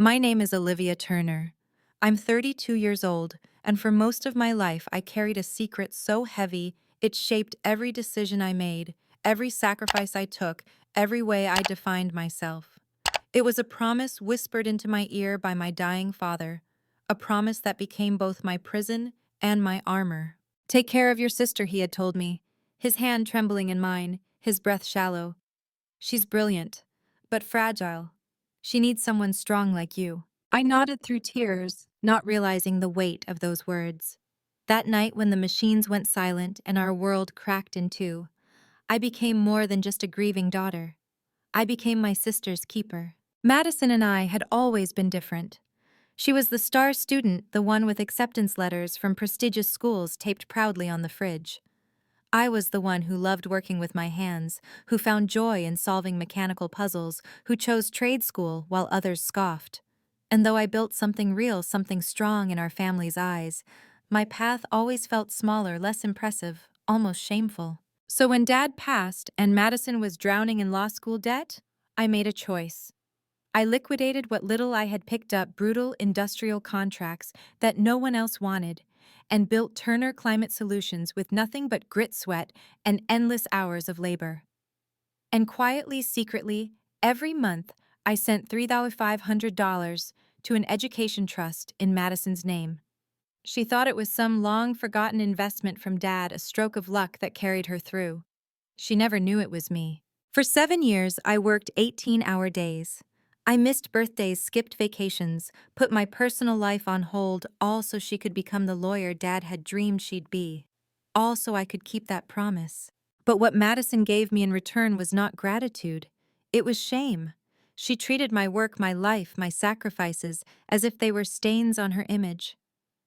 My name is Olivia Turner. I'm 32 years old, and for most of my life I carried a secret so heavy it shaped every decision I made, every sacrifice I took, every way I defined myself. It was a promise whispered into my ear by my dying father, a promise that became both my prison and my armor. Take care of your sister, he had told me, his hand trembling in mine, his breath shallow. She's brilliant, but fragile. She needs someone strong like you. I nodded through tears, not realizing the weight of those words. That night when the machines went silent and our world cracked in two, I became more than just a grieving daughter. I became my sister's keeper. Madison and I had always been different. She was the star student, the one with acceptance letters from prestigious schools taped proudly on the fridge. I was the one who loved working with my hands, who found joy in solving mechanical puzzles, who chose trade school while others scoffed. And though I built something real, something strong in our family's eyes, my path always felt smaller, less impressive, almost shameful. So when Dad passed and Madison was drowning in law school debt, I made a choice. I liquidated what little I had picked up, brutal industrial contracts that no one else wanted, and built Turner Climate Solutions with nothing but grit, sweat, and endless hours of labor. And quietly, secretly, every month, I sent $3,500 to an education trust in Madison's name. She thought it was some long-forgotten investment from Dad, a stroke of luck that carried her through. She never knew it was me. For 7 years, I worked 18-hour days. I missed birthdays, skipped vacations, put my personal life on hold, all so she could become the lawyer Dad had dreamed she'd be. All so I could keep that promise. But what Madison gave me in return was not gratitude. It was shame. She treated my work, my life, my sacrifices as if they were stains on her image.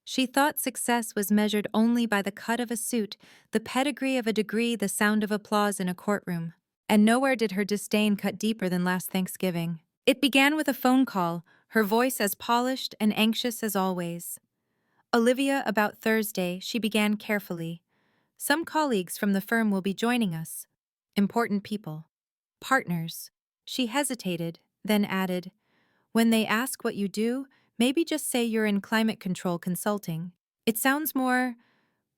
She thought success was measured only by the cut of a suit, the pedigree of a degree, the sound of applause in a courtroom. And nowhere did her disdain cut deeper than last Thanksgiving. It began with a phone call, her voice as polished and anxious as always. Olivia, about Thursday, she began carefully. Some colleagues from the firm will be joining us. Important people. Partners. She hesitated, then added, when they ask what you do, maybe just say you're in climate control consulting. It sounds more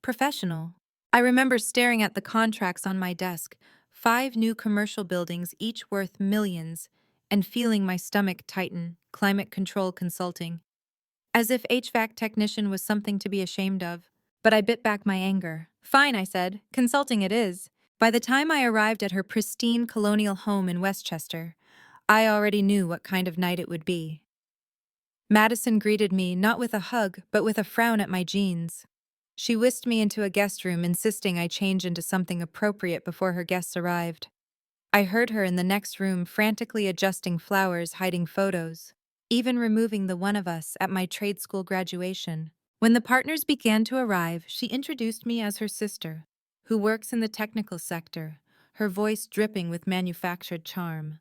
professional. I remember staring at the contracts on my desk, 5 new commercial buildings, each worth millions, and feeling my stomach tighten, climate control consulting. As if HVAC technician was something to be ashamed of. But I bit back my anger. Fine, I said, consulting it is. By the time I arrived at her pristine colonial home in Westchester, I already knew what kind of night it would be. Madison greeted me not with a hug, but with a frown at my jeans. She whisked me into a guest room, insisting I change into something appropriate before her guests arrived. I heard her in the next room frantically adjusting flowers, hiding photos, even removing the one of us at my trade school graduation. When the partners began to arrive, she introduced me as her sister, who works in the technical sector, her voice dripping with manufactured charm.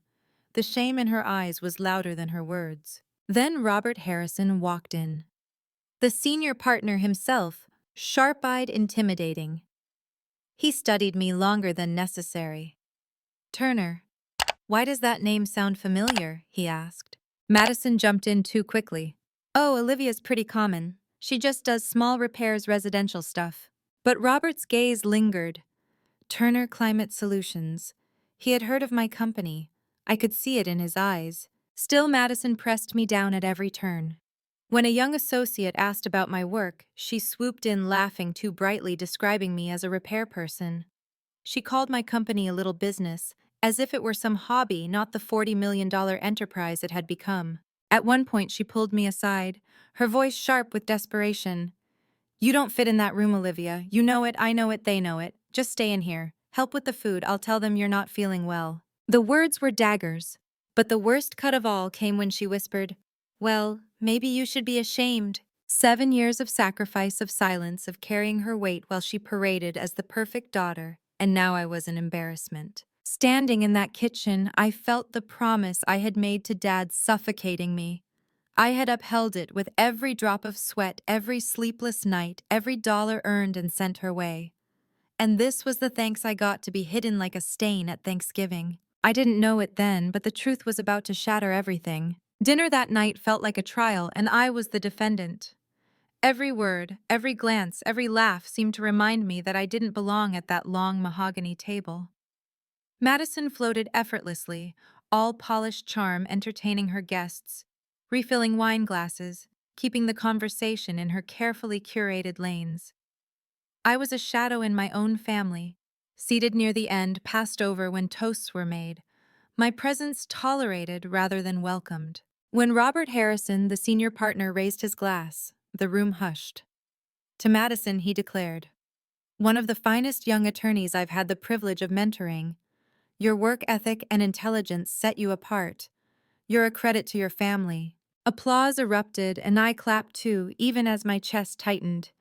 The shame in her eyes was louder than her words. Then Robert Harrison walked in. The senior partner himself, sharp-eyed, intimidating. He studied me longer than necessary. Turner. Why does that name sound familiar? He asked. Madison jumped in too quickly. Oh, Olivia's pretty common. She just does small repairs, residential stuff. But Robert's gaze lingered. Turner Climate Solutions. He had heard of my company. I could see it in his eyes. Still, Madison pressed me down at every turn. When a young associate asked about my work, she swooped in laughing too brightly, describing me as a repair person. She called my company a little business, as if it were some hobby, not the $40 million enterprise it had become. At one point, she pulled me aside, her voice sharp with desperation. You don't fit in that room, Olivia. You know it, I know it, they know it. Just stay in here. Help with the food. I'll tell them you're not feeling well. The words were daggers, but the worst cut of all came when she whispered, well, maybe you should be ashamed. 7 years of sacrifice, of silence, of carrying her weight while she paraded as the perfect daughter, and now I was an embarrassment. Standing in that kitchen, I felt the promise I had made to Dad suffocating me. I had upheld it with every drop of sweat, every sleepless night, every dollar earned and sent her way. And this was the thanks I got to be hidden like a stain at Thanksgiving. I didn't know it then, but the truth was about to shatter everything. Dinner that night felt like a trial, and I was the defendant. Every word, every glance, every laugh seemed to remind me that I didn't belong at that long mahogany table. Madison floated effortlessly, all polished charm entertaining her guests, refilling wine glasses, keeping the conversation in her carefully curated lanes. I was a shadow in my own family, seated near the end, passed over when toasts were made, my presence tolerated rather than welcomed. When Robert Harrison, the senior partner, raised his glass, the room hushed. To Madison, he declared, "One of the finest young attorneys I've had the privilege of mentoring. Your work ethic and intelligence set you apart. You're a credit to your family." Applause erupted, and I clapped too, even as my chest tightened.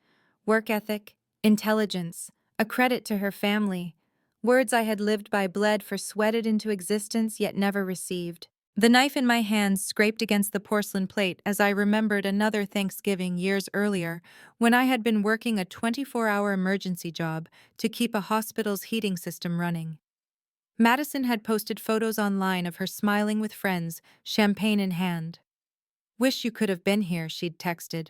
Work ethic, intelligence, a credit to her family. Words I had lived by, bled for, sweated into existence, yet never received. The knife in my hand scraped against the porcelain plate as I remembered another Thanksgiving years earlier when I had been working a 24-hour emergency job to keep a hospital's heating system running. Madison had posted photos online of her smiling with friends, champagne in hand. "Wish you could have been here," she'd texted.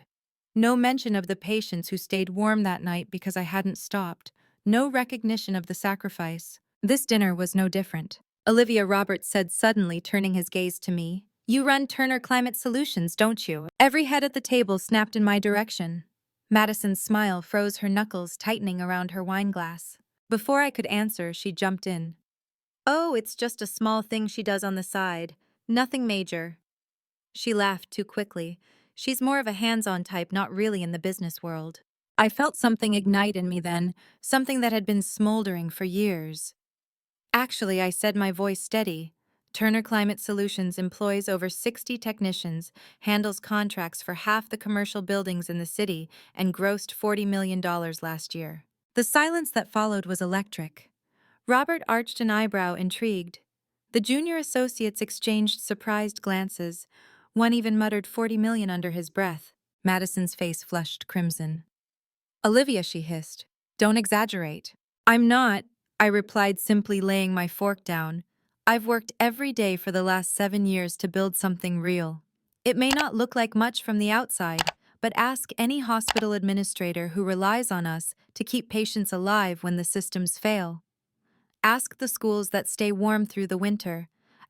No mention of the patients who stayed warm that night because I hadn't stopped. No recognition of the sacrifice. This dinner was no different. Olivia Roberts said suddenly, turning his gaze to me. "You run Turner Climate Solutions, don't you?" Every head at the table snapped in my direction. Madison's smile froze, her knuckles tightening around her wine glass. Before I could answer, she jumped in. "Oh, it's just a small thing she does on the side. Nothing major." She laughed too quickly. She's more of a hands-on type, not really in the business world. I felt something ignite in me then, something that had been smoldering for years. "Actually," I said, my voice steady. "Turner Climate Solutions employs over 60 technicians, handles contracts for half the commercial buildings in the city, and grossed $40 million last year." The silence that followed was electric. Robert arched an eyebrow, intrigued. The junior associates exchanged surprised glances. One even muttered 40 million under his breath. Madison's face flushed crimson. "Olivia," she hissed, "don't exaggerate." "I'm not," I replied, simply laying my fork down. "I've worked every day for the last 7 years to build something real. It may not look like much from the outside, but ask any hospital administrator who relies on us to keep patients alive when the systems fail. Ask the schools that stay warm through the winter.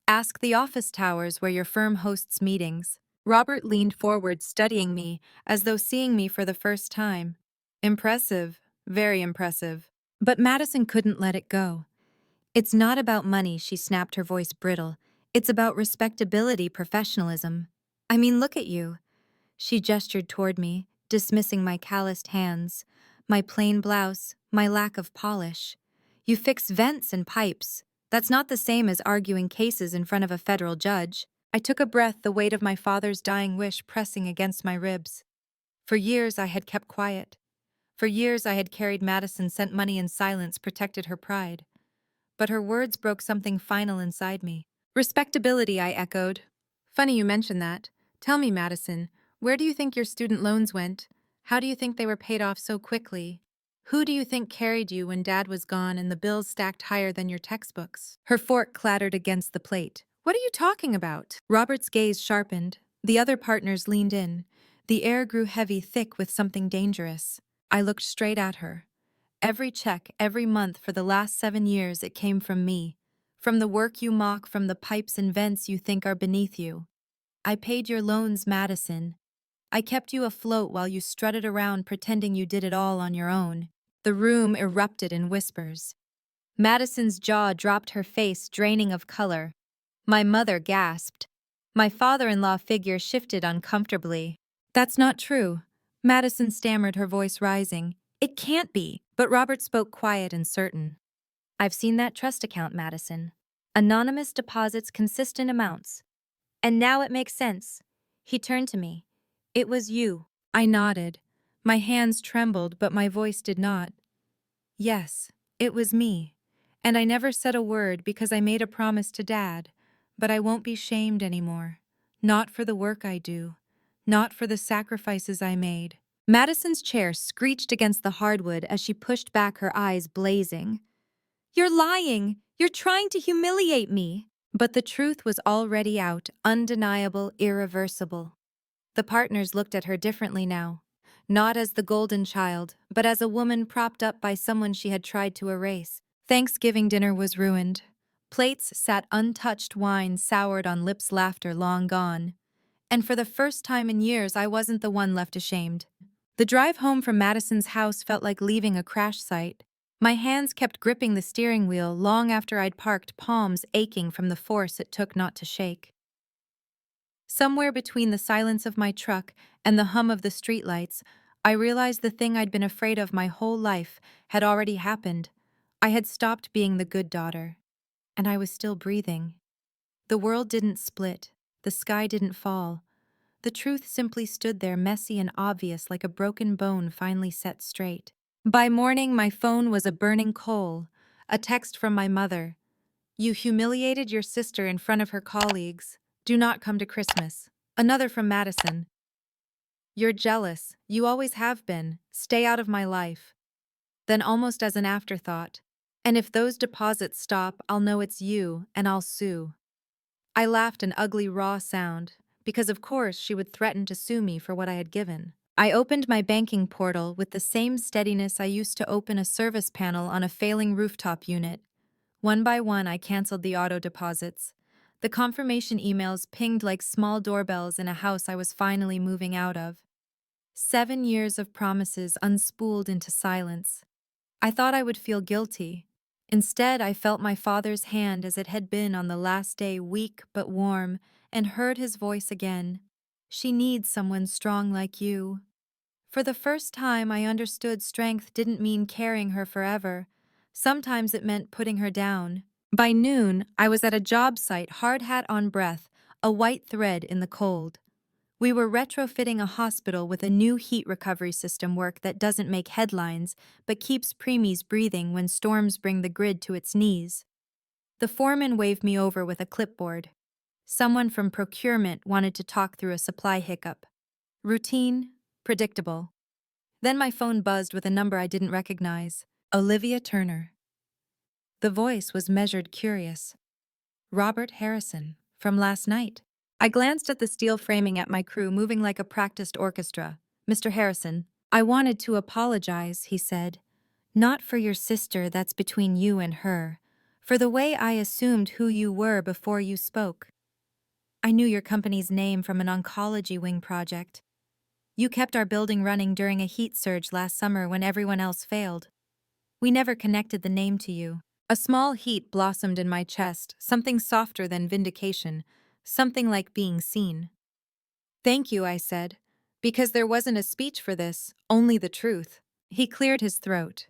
Ask the office towers where your firm hosts meetings." Robert leaned forward, studying me, as though seeing me for the first time. Impressive, very impressive. But Madison couldn't let it go. "It's not about money," she snapped, her voice brittle. "It's about respectability, professionalism. I mean, look at you." She gestured toward me, dismissing my calloused hands, my plain blouse, my lack of polish. "You fix vents and pipes. That's not the same as arguing cases in front of a federal judge." I took a breath, the weight of my father's dying wish pressing against my ribs. For years I had kept quiet. For years I had carried Madison, sent money in silence, protected her pride. But her words broke something final inside me. "Respectability," I echoed. "Funny you mention that. Tell me, Madison, where do you think your student loans went? How do you think they were paid off so quickly? Who do you think carried you when Dad was gone and the bills stacked higher than your textbooks?" Her fork clattered against the plate. "What are you talking about?" Robert's gaze sharpened. The other partners leaned in. The air grew heavy, thick with something dangerous. I looked straight at her. "Every check, every month for the last 7 years, it came from me. From the work you mock, from the pipes and vents you think are beneath you. I paid your loans, Madison. I kept you afloat while you strutted around pretending you did it all on your own." The room erupted in whispers. Madison's jaw dropped, her face draining of color. My mother gasped. My father-in-law figure shifted uncomfortably. "That's not true," Madison stammered, her voice rising. "It can't be." But Robert spoke quiet and certain. "I've seen that trust account, Madison. Anonymous deposits, consistent amounts. And now it makes sense." He turned to me. "It was you." I nodded. My hands trembled, but my voice did not. "Yes, it was me. And I never said a word because I made a promise to Dad. But I won't be shamed anymore. Not for the work I do. Not for the sacrifices I made." Madison's chair screeched against the hardwood as she pushed back, her eyes blazing. "You're lying! You're trying to humiliate me!" But the truth was already out, undeniable, irreversible. The partners looked at her differently now. Not as the golden child, but as a woman propped up by someone she had tried to erase. Thanksgiving dinner was ruined. Plates sat untouched, wine soured on lips, laughter long gone. And for the first time in years, I wasn't the one left ashamed. The drive home from Madison's house felt like leaving a crash site. My hands kept gripping the steering wheel long after I'd parked, palms aching from the force it took not to shake. Somewhere between the silence of my truck and the hum of the streetlights, I realized the thing I'd been afraid of my whole life had already happened. I had stopped being the good daughter, and I was still breathing. The world didn't split, the sky didn't fall. The truth simply stood there, messy and obvious, like a broken bone finally set straight. By morning, my phone was a burning coal, a text from my mother. "You humiliated your sister in front of her colleagues. Do not come to Christmas." Another from Madison. "You're jealous. You always have been. Stay out of my life." Then, almost as an afterthought, "And if those deposits stop, I'll know it's you, and I'll sue." I laughed, an ugly, raw sound, because of course she would threaten to sue me for what I had given. I opened my banking portal with the same steadiness I used to open a service panel on a failing rooftop unit. One by one, I canceled the auto deposits. The confirmation emails pinged like small doorbells in a house I was finally moving out of. 7 years of promises unspooled into silence. I thought I would feel guilty. Instead, I felt my father's hand as it had been on the last day, weak but warm, and heard his voice again. "She needs someone strong like you." For the first time, I understood strength didn't mean carrying her forever. Sometimes it meant putting her down. By noon, I was at a job site, hard hat on breath, a white thread in the cold. We were retrofitting a hospital with a new heat recovery system, work that doesn't make headlines but keeps preemies breathing when storms bring the grid to its knees. The foreman waved me over with a clipboard. Someone from procurement wanted to talk through a supply hiccup. Routine, predictable. Then my phone buzzed with a number I didn't recognize. Olivia Turner. The voice was measured, curious. "Robert Harrison, from last night." I glanced at the steel framing at my crew, moving like a practiced orchestra. "Mr. Harrison, I wanted to apologize," he said. "Not for your sister, that's between you and her. For the way I assumed who you were before you spoke. I knew your company's name from an oncology wing project. You kept our building running during a heat surge last summer when everyone else failed. We never connected the name to you." A small heat blossomed in my chest, something softer than vindication, something like being seen. "Thank you," I said, "because there wasn't a speech for this, only the truth." He cleared his throat.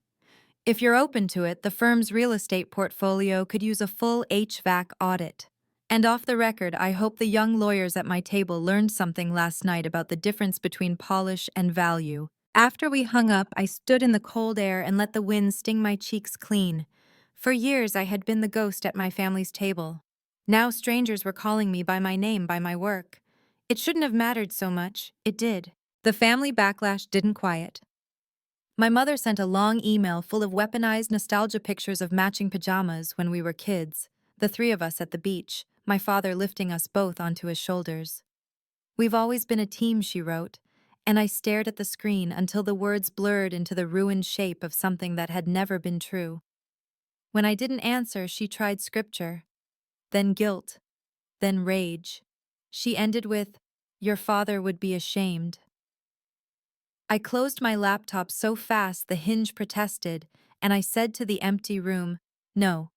"If you're open to it, the firm's real estate portfolio could use a full HVAC audit. And off the record, I hope the young lawyers at my table learned something last night about the difference between polish and value." After we hung up, I stood in the cold air and let the wind sting my cheeks clean. For years, I had been the ghost at my family's table. Now strangers were calling me by my name, by my work. It shouldn't have mattered so much. It did. The family backlash didn't quiet. My mother sent a long email full of weaponized nostalgia pictures of matching pajamas when we were kids, the three of us at the beach, my father lifting us both onto his shoulders. "We've always been a team," she wrote, and I stared at the screen until the words blurred into the ruined shape of something that had never been true. When I didn't answer, she tried scripture, then guilt, then rage. She ended with, "Your father would be ashamed." I closed my laptop so fast the hinge protested, and I said to the empty room, "No."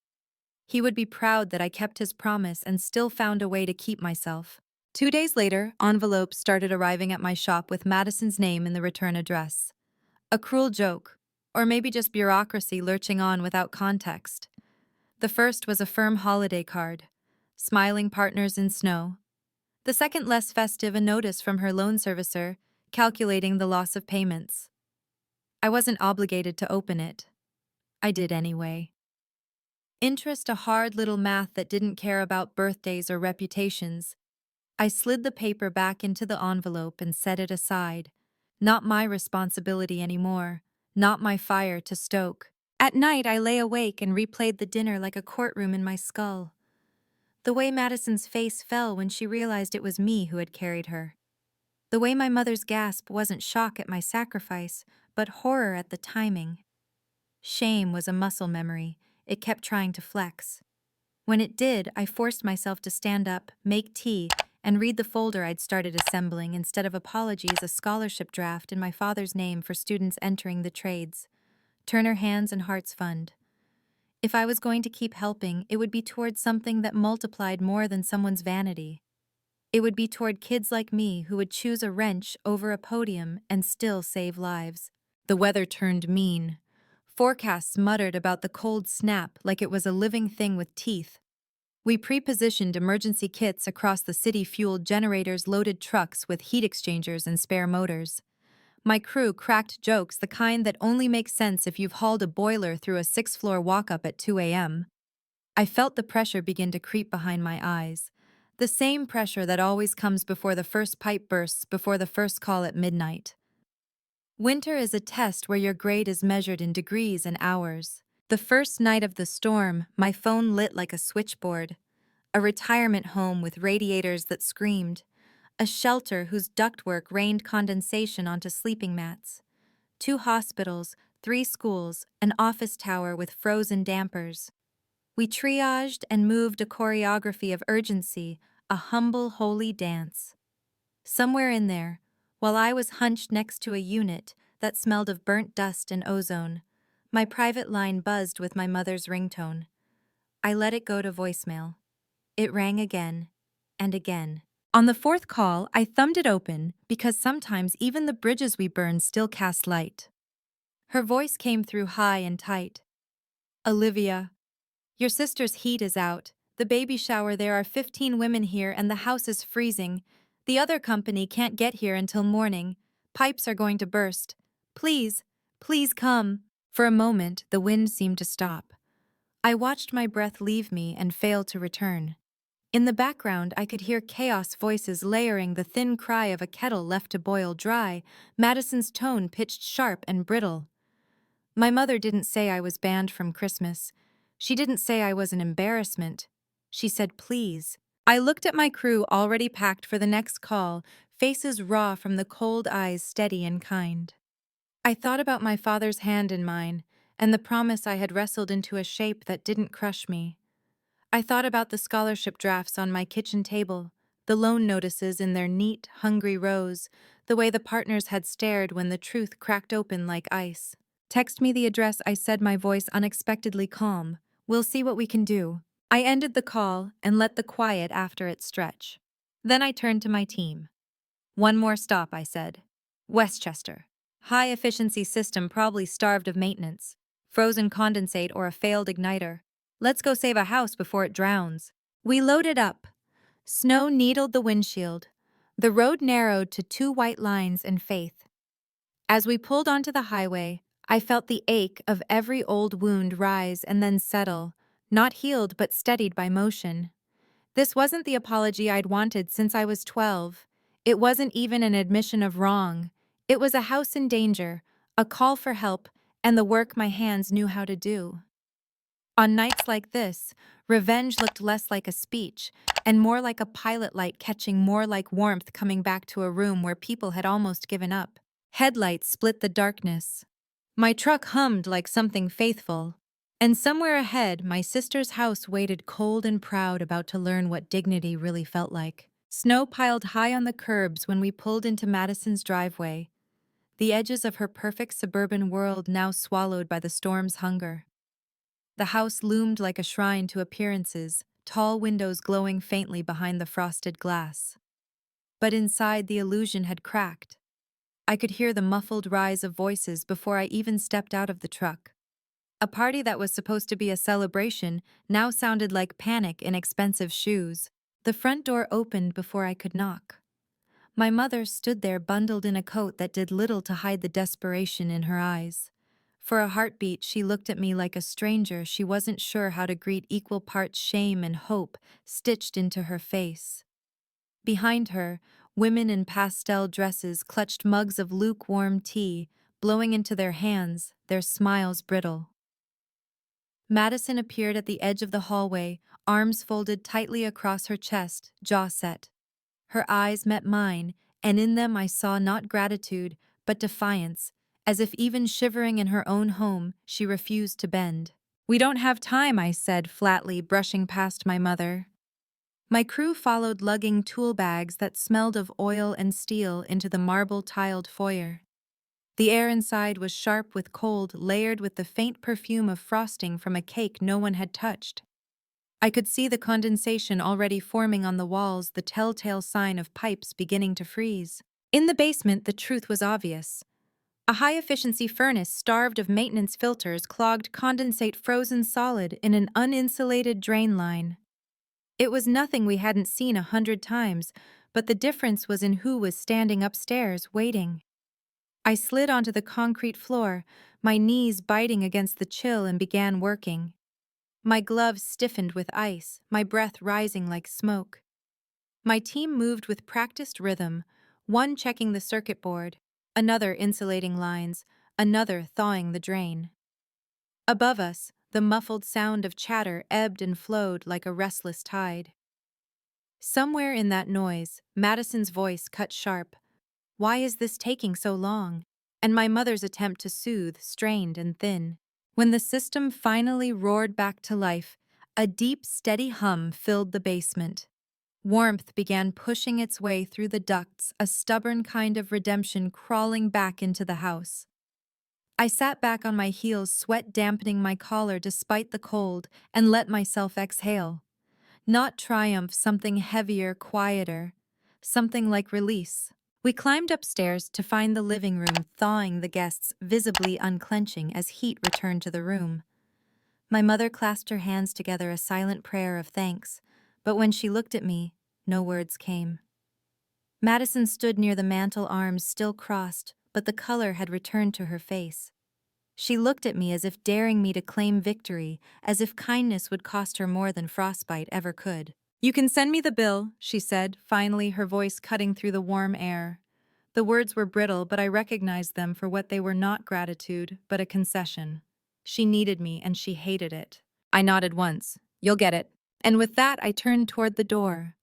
He would be proud that I kept his promise and still found a way to keep myself. 2 days later, envelopes started arriving at my shop with Madison's name in the return address. A cruel joke, or maybe just bureaucracy lurching on without context. The first was a firm holiday card, smiling partners in snow. The second, less festive, a notice from her loan servicer, calculating the loss of payments. I wasn't obligated to open it. I did anyway. Interest, a hard little math that didn't care about birthdays or reputations. I slid the paper back into the envelope and set it aside. Not my responsibility anymore, not my fire to stoke. At night, I lay awake and replayed the dinner like a courtroom in my skull. The way Madison's face fell when she realized it was me who had carried her. The way my mother's gasp wasn't shock at my sacrifice, but horror at the timing. Shame was a muscle memory. It kept trying to flex. When it did, I forced myself to stand up, make tea, and read the folder I'd started assembling. Instead of apologies, a scholarship draft in my father's name for students entering the trades. Turner Hands and Hearts Fund. If I was going to keep helping, it would be toward something that multiplied more than someone's vanity. It would be toward kids like me who would choose a wrench over a podium and still save lives. The weather turned mean. Forecasts muttered about the cold snap like it was a living thing with teeth. We pre-positioned emergency kits across the city, fueled generators, loaded trucks with heat exchangers and spare motors. My crew cracked jokes, the kind that only make sense if you've hauled a boiler through a 6th-floor walk-up at 2 a.m. I felt the pressure begin to creep behind my eyes. The same pressure that always comes before the first pipe bursts, before the first call at midnight. Winter is a test where your grade is measured in degrees and hours. The first night of the storm, my phone lit like a switchboard. A retirement home with radiators that screamed. A shelter whose ductwork rained condensation onto sleeping mats. 2 hospitals, 3 schools, an office tower with frozen dampers. We triaged and moved a choreography of urgency, a humble, holy dance. Somewhere in there, while I was hunched next to a unit that smelled of burnt dust and ozone, my private line buzzed with my mother's ringtone. I let it go to voicemail. It rang again and again. On the 4th call, I thumbed it open because sometimes even the bridges we burn still cast light. Her voice came through high and tight. Olivia, your sister's heat is out. The baby shower, there are 15 women here and the house is freezing. The other company can't get here until morning. Pipes are going to burst. Please, please come. For a moment, the wind seemed to stop. I watched my breath leave me and fail to return. In the background, I could hear chaos voices layering, the thin cry of a kettle left to boil dry, Madison's tone pitched sharp and brittle. My mother didn't say I was banned from Christmas. She didn't say I was an embarrassment. She said, please. I looked at my crew already packed for the next call, faces raw from the cold eyes steady and kind. I thought about my father's hand in mine, and the promise I had wrestled into a shape that didn't crush me. I thought about the scholarship drafts on my kitchen table, the loan notices in their neat, hungry rows, the way the partners had stared when the truth cracked open like ice. Text me the address, I said, my voice unexpectedly calm. We'll see what we can do. I ended the call and let the quiet after it stretch. Then I turned to my team. One more stop, I said. Westchester. High-efficiency system probably starved of maintenance. Frozen condensate or a failed igniter. Let's go save a house before it drowns. We loaded up. Snow needled the windshield. The road narrowed to 2 white lines and faith. As we pulled onto the highway, I felt the ache of every old wound rise and then settle, not healed but steadied by motion. This wasn't the apology I'd wanted since I was 12. It wasn't even an admission of wrong. It was a house in danger, a call for help, and the work my hands knew how to do. On nights like this, revenge looked less like a speech and more like a pilot light catching, more like warmth coming back to a room where people had almost given up. Headlights split the darkness. My truck hummed like something faithful. And somewhere ahead, my sister's house waited cold and proud, about to learn what dignity really felt like. Snow piled high on the curbs when we pulled into Madison's driveway, the edges of her perfect suburban world now swallowed by the storm's hunger. The house loomed like a shrine to appearances, tall windows glowing faintly behind the frosted glass. But inside, the illusion had cracked. I could hear the muffled rise of voices before I even stepped out of the truck. A party that was supposed to be a celebration now sounded like panic in expensive shoes. The front door opened before I could knock. My mother stood there, bundled in a coat that did little to hide the desperation in her eyes. For a heartbeat, she looked at me like a stranger she wasn't sure how to greet, equal parts shame and hope stitched into her face. Behind her, women in pastel dresses clutched mugs of lukewarm tea, blowing into their hands, their smiles brittle. Madison appeared at the edge of the hallway, arms folded tightly across her chest, jaw set. Her eyes met mine, and in them I saw not gratitude, but defiance, as if even shivering in her own home, she refused to bend. "We don't have time," I said flatly, brushing past my mother. My crew followed, lugging tool bags that smelled of oil and steel into the marble-tiled foyer. The air inside was sharp with cold, layered with the faint perfume of frosting from a cake no one had touched. I could see the condensation already forming on the walls, the telltale sign of pipes beginning to freeze. In the basement, the truth was obvious. A high-efficiency furnace starved of maintenance filters clogged condensate frozen solid in an uninsulated drain line. It was nothing we hadn't seen 100 times, but the difference was in who was standing upstairs, waiting. I slid onto the concrete floor, my knees biting against the chill, and began working. My gloves stiffened with ice, my breath rising like smoke. My team moved with practiced rhythm, one checking the circuit board, another insulating lines, another thawing the drain. Above us, the muffled sound of chatter ebbed and flowed like a restless tide. Somewhere in that noise, Madison's voice cut sharp. "Why is this taking so long?" And my mother's attempt to soothe, strained and thin. When the system finally roared back to life, a deep, steady hum filled the basement. Warmth began pushing its way through the ducts, a stubborn kind of redemption crawling back into the house. I sat back on my heels, sweat dampening my collar despite the cold, and let myself exhale. Not triumph, something heavier, quieter, something like release. We climbed upstairs to find the living room thawing, the guests visibly unclenching as heat returned to the room. My mother clasped her hands together, a silent prayer of thanks, but when she looked at me, no words came. Madison stood near the mantel, arms still crossed, but the color had returned to her face. She looked at me as if daring me to claim victory, as if kindness would cost her more than frostbite ever could. "You can send me the bill," she said, finally, her voice cutting through the warm air. The words were brittle, but I recognized them for what they were: not gratitude, but a concession. She needed me, and she hated it. I nodded once. "You'll get it." And with that, I turned toward the door.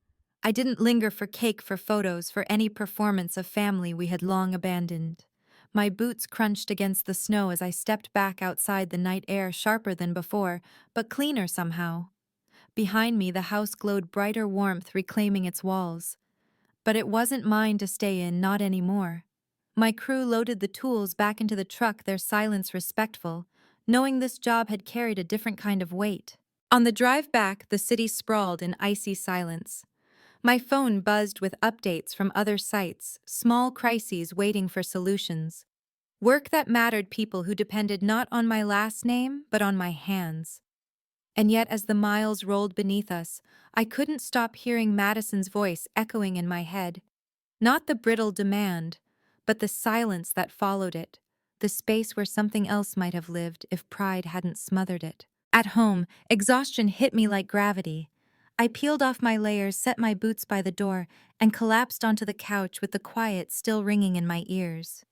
I didn't linger for cake, for photos, for any performance of family we had long abandoned. My boots crunched against the snow as I stepped back outside, the night air sharper than before, but cleaner somehow. Behind me, the house glowed brighter warmth, reclaiming its walls. But it wasn't mine to stay in, not anymore. My crew loaded the tools back into the truck, their silence respectful, knowing this job had carried a different kind of weight. On the drive back, the city sprawled in icy silence. My phone buzzed with updates from other sites, small crises waiting for solutions. Work that mattered, people who depended not on my last name, but on my hands. And yet, as the miles rolled beneath us, I couldn't stop hearing Madison's voice echoing in my head. Not the brittle demand, but the silence that followed it, the space where something else might have lived if pride hadn't smothered it. At home, exhaustion hit me like gravity. I peeled off my layers, set my boots by the door, and collapsed onto the couch with the quiet still ringing in my ears.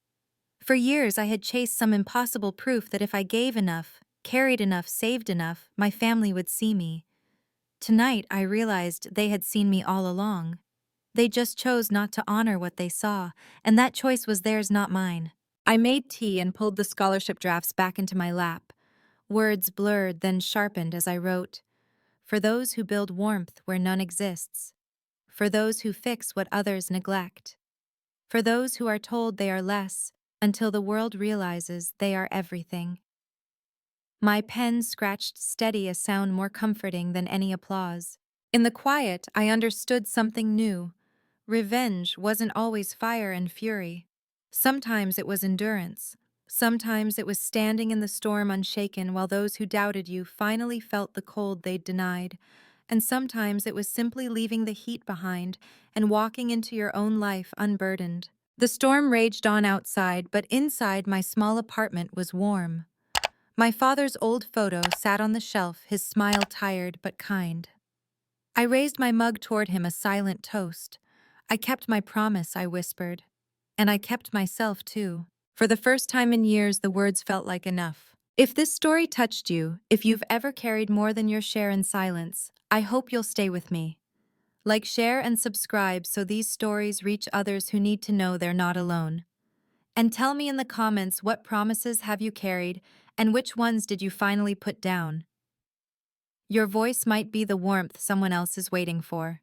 For years, I had chased some impossible proof that if I gave enough, carried enough, saved enough, my family would see me. Tonight, I realized they had seen me all along. They just chose not to honor what they saw, and that choice was theirs, not mine. I made tea and pulled the scholarship drafts back into my lap. Words blurred, then sharpened as I wrote. For those who build warmth where none exists. For those who fix what others neglect. For those who are told they are less, until the world realizes they are everything. My pen scratched steady, a sound more comforting than any applause. In the quiet, I understood something new. Revenge wasn't always fire and fury. Sometimes it was endurance. Sometimes it was standing in the storm unshaken while those who doubted you finally felt the cold they'd denied. And sometimes it was simply leaving the heat behind and walking into your own life unburdened. The storm raged on outside, but inside my small apartment was warm. My father's old photo sat on the shelf, his smile tired but kind. I raised my mug toward him, a silent toast. "I kept my promise," I whispered. And I kept myself, too. For the first time in years, the words felt like enough. If this story touched you, if you've ever carried more than your share in silence, I hope you'll stay with me. Like, share, and subscribe so these stories reach others who need to know they're not alone. And tell me in the comments, what promises have you carried and which ones did you finally put down? Your voice might be the warmth someone else is waiting for.